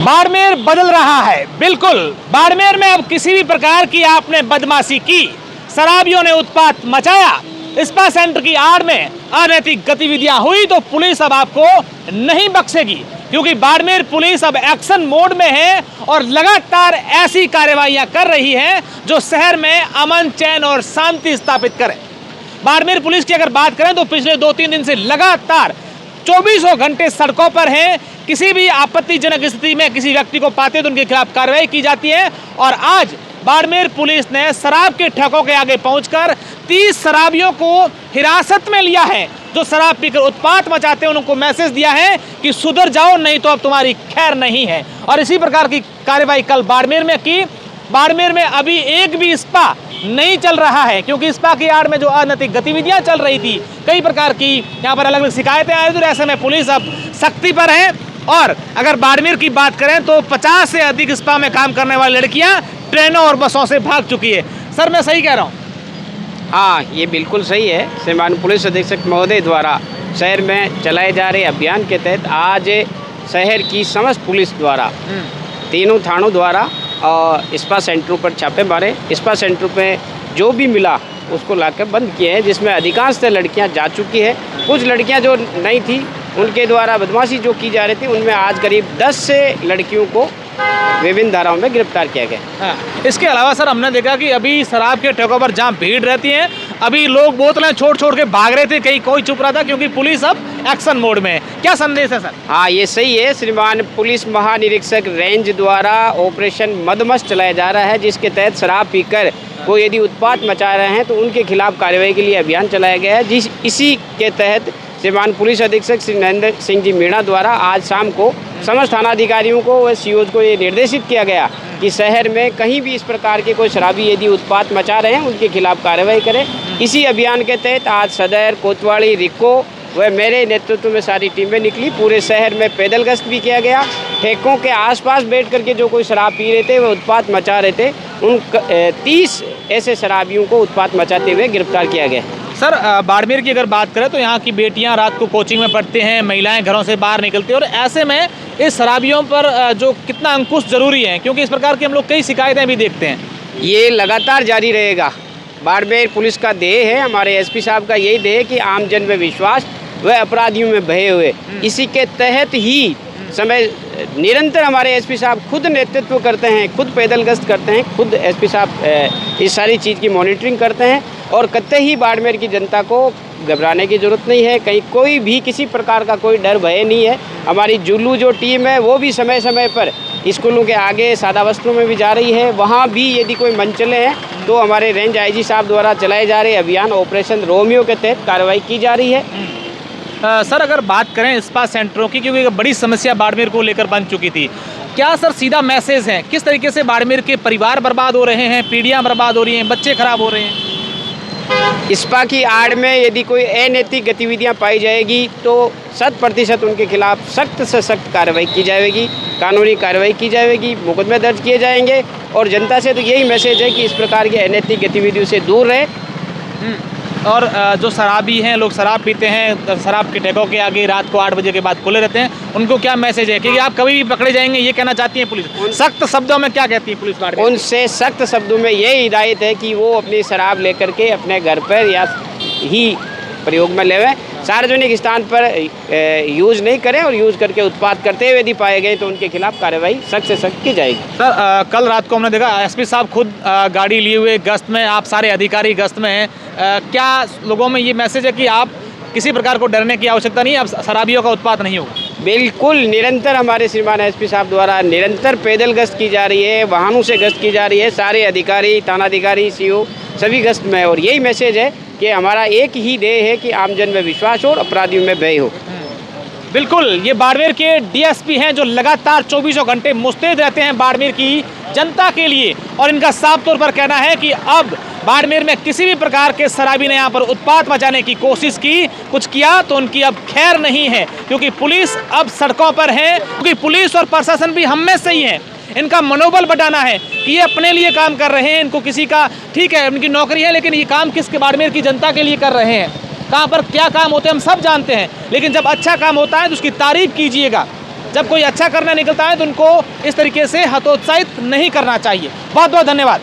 बाड़मेर बदल रहा है। बिल्कुल, बाड़मेर में अब किसी भी प्रकार की आपने बदमाशी की, शराबियों ने उत्पात मचाया, स्पा सेंटर की आड़ में अनैतिक गतिविधियां हुई तो पुलिस अब आपको नहीं बख्शेगी, क्योंकि बाड़मेर पुलिस अब एक्शन मोड में है और लगातार ऐसी कार्रवाइयां कर रही है जो शहर में अमन, चैन और शांति स्थापित करे। बाड़मेर पुलिस की अगर बात करें तो पिछले 2-3 दिन से लगातार 24 घंटे सड़कों पर हैं। किसी भी आपत्तिजनक स्थिति में किसी व्यक्ति को पाते तो उनके खिलाफ कार्रवाई की जाती है। और आज बाड़मेर पुलिस ने शराब के ठेकों के आगे पहुंचकर 30 शराबियों को हिरासत में लिया है जो शराब पीकर उत्पात मचाते हैं। उनको मैसेज दिया है कि सुधर जाओ, नहीं तो अब तुम्हारी खैर नहीं है। और इसी प्रकार की कार्रवाई कल बाड़मेर में की। बाड़मेर में अभी एक भी स्पा नहीं चल रहा है, क्योंकि स्पा की आड़ में जो अनैतिक गतिविधियां चल रही थी, कई प्रकार की यहाँ पर अलग अलग शिकायतें आई थी। ऐसे में पुलिस अब सख्ती पर है। और अगर बाड़मेर की बात करें तो 50 से अधिक स्पा में काम करने वाली लड़कियां ट्रेनों और बसों से भाग चुकी है। सर, मैं सही कह रहा हूँ? हाँ, ये बिल्कुल सही है। श्रीमान पुलिस अधीक्षक महोदय द्वारा शहर में चलाए जा रहे अभियान के तहत आज शहर की समस्त पुलिस द्वारा तीनों थानों द्वारा और स्पा सेंटरों पर छापे मारे। स्पा सेंटर पे जो भी मिला उसको लाकर बंद किए हैं, जिसमें अधिकांशतः लड़कियां जा चुकी है। कुछ लड़कियां जो नहीं थी उनके द्वारा बदमाशी जो की जा रही थी, उनमें आज करीब 10 से लड़कियों को विभिन्न धाराओं में गिरफ्तार किया गया। हाँ, इसके अलावा सर हमने देखा कि अभी शराब के ठेकों पर जहाँ भीड़ रहती है, अभी लोग बोतलें छोड़ के भाग रहे थे, कहीं कोई चुप रहा था, क्योंकि पुलिस अब एक्शन मोड में है। क्या संदेश है सर? हाँ, ये सही है। श्रीमान पुलिस महानिरीक्षक रेंज द्वारा ऑपरेशन मदमस्त चलाया जा रहा है, जिसके तहत शराब पीकर कोई यदि उत्पात मचा रहे हैं तो उनके खिलाफ कार्रवाई के लिए अभियान चलाया गया है। इसी के तहत श्रीमान पुलिस अधीक्षक श्री नरेंद्र सिंह जी मीणा द्वारा आज शाम को समस्त थानाधिकारियों को व सीओज को ये निर्देशित किया गया कि शहर में कहीं भी इस प्रकार के कोई शराबी यदि उत्पात मचा रहे हैं उनके खिलाफ कार्रवाई करें। इसी अभियान के तहत आज सदर, कोतवाली, रिको व मेरे नेतृत्व में सारी टीमें निकली। पूरे शहर में पैदल गश्त भी किया गया। ठेकों के आसपास बैठ करके जो कोई शराब पी रहे थे व उत्पात मचा रहे थे, उन 30 ऐसे शराबियों को उत्पात मचाते हुए गिरफ्तार किया गया। सर, बाड़मेर की अगर बात करें तो यहाँ की बेटियाँ रात को कोचिंग में पढ़ती हैं, महिलाएं घरों से बाहर निकलती हैं, और ऐसे में इस शराबियों पर जो कितना अंकुश जरूरी है, क्योंकि इस प्रकार की हम लोग कई शिकायतें भी देखते हैं। ये लगातार जारी रहेगा। बाड़मेर पुलिस का ध्येय है, हमारे एसपी साहब का यही ध्येय कि आम जन में विश्वास व अपराधियों में भय हुए। इसी के तहत ही समय निरंतर हमारे एसपी साहब खुद नेतृत्व करते हैं, खुद पैदल गश्त करते हैं, खुद एसपी साहब इस सारी चीज़ की मॉनिटरिंग करते हैं। और कतई ही बाड़मेर की जनता को घबराने की ज़रूरत नहीं है। कहीं कोई भी किसी प्रकार का कोई डर भय नहीं है। हमारी जुल्लू जो टीम है वो भी समय समय पर स्कूलों के आगे सादा वस्त्रों में भी जा रही है। वहाँ भी यदि कोई मंचले हैं तो हमारे रेंज आईजी साहब द्वारा चलाए जा रहे अभियान ऑपरेशन रोमियो के तहत कार्रवाई की जा रही है। सर, अगर बात करें स्पा सेंटरों की, क्योंकि बड़ी समस्या बाड़मेर को लेकर बन चुकी थी, क्या सर सीधा मैसेज है किस तरीके से बाड़मेर के परिवार बर्बाद हो रहे हैं, पीढ़ियां बर्बाद हो रही हैं, बच्चे खराब हो रहे हैं? स्पा की आड़ में यदि कोई अनैतिक गतिविधियां पाई जाएगी तो 100% उनके खिलाफ सख्त से सख्त कार्रवाई की जाएगी, कानूनी कार्रवाई की जाएगी, मुकदमे दर्ज किए जाएंगे। और जनता से तो यही मैसेज है कि इस प्रकार की अनैतिक गतिविधियों से दूर रहे। और जो शराबी हैं, लोग शराब पीते हैं, शराब के ठेकों के आगे रात को 8 बजे के बाद खुले रहते हैं, उनको क्या मैसेज है कि आप कभी भी पकड़े जाएंगे, ये कहना चाहती है पुलिस? सख्त शब्दों में क्या कहती है पुलिस बाड़मेर? उनसे सख्त शब्दों में यही हिदायत है कि वो अपनी शराब लेकर के अपने घर पर या ही प्रयोग में लेवें, सार्वजनिक स्थान पर यूज़ नहीं करें, और यूज़ करके उत्पात करते हुए यदि पाए गए तो उनके खिलाफ कार्रवाई सख्त से सख्त की जाएगी। सर, कल रात को हमने देखा एसपी साहब खुद गाड़ी लिए हुए गश्त में, आप सारे अधिकारी गश्त में हैं। क्या लोगों में ये मैसेज है कि आप किसी प्रकार को डरने की आवश्यकता नहीं है, अब शराबियों का उत्पात नहीं होगा? बिल्कुल, निरंतर हमारे श्रीमान एसपी साहब द्वारा निरंतर पैदल गश्त की जा रही है, वाहनों से गश्त की जा रही है। सारे अधिकारी, थानाधिकारी, सीओ सभी गश्त में है। और यही मैसेज है कि हमारा एक ही ध्येय है कि आमजन में विश्वास हो और अपराधियों में भय हो। बिल्कुल, ये बाड़मेर के डीएसपी हैं जो लगातार 24 घंटे मुस्तैद रहते हैं बाड़मेर की जनता के लिए, और इनका साफ तौर पर कहना है कि अब बाड़मेर में किसी भी प्रकार के शराबी ने यहाँ पर उत्पात मचाने की कोशिश की, कुछ किया तो उनकी अब खैर नहीं है, क्योंकि पुलिस अब सड़कों पर है। क्योंकि पुलिस और प्रशासन भी हम में से ही है। इनका मनोबल बढ़ाना है कि ये अपने लिए काम कर रहे हैं, इनको किसी का, ठीक है उनकी नौकरी है, लेकिन ये काम किसके, बाड़मेर की जनता के लिए कर रहे हैं। कहाँ पर क्या काम होते हैं हम सब जानते हैं, लेकिन जब अच्छा काम होता है तो उसकी तारीफ कीजिएगा। जब कोई अच्छा करने निकलता है तो उनको इस तरीके से हतोत्साहित नहीं करना चाहिए। बहुत बहुत धन्यवाद।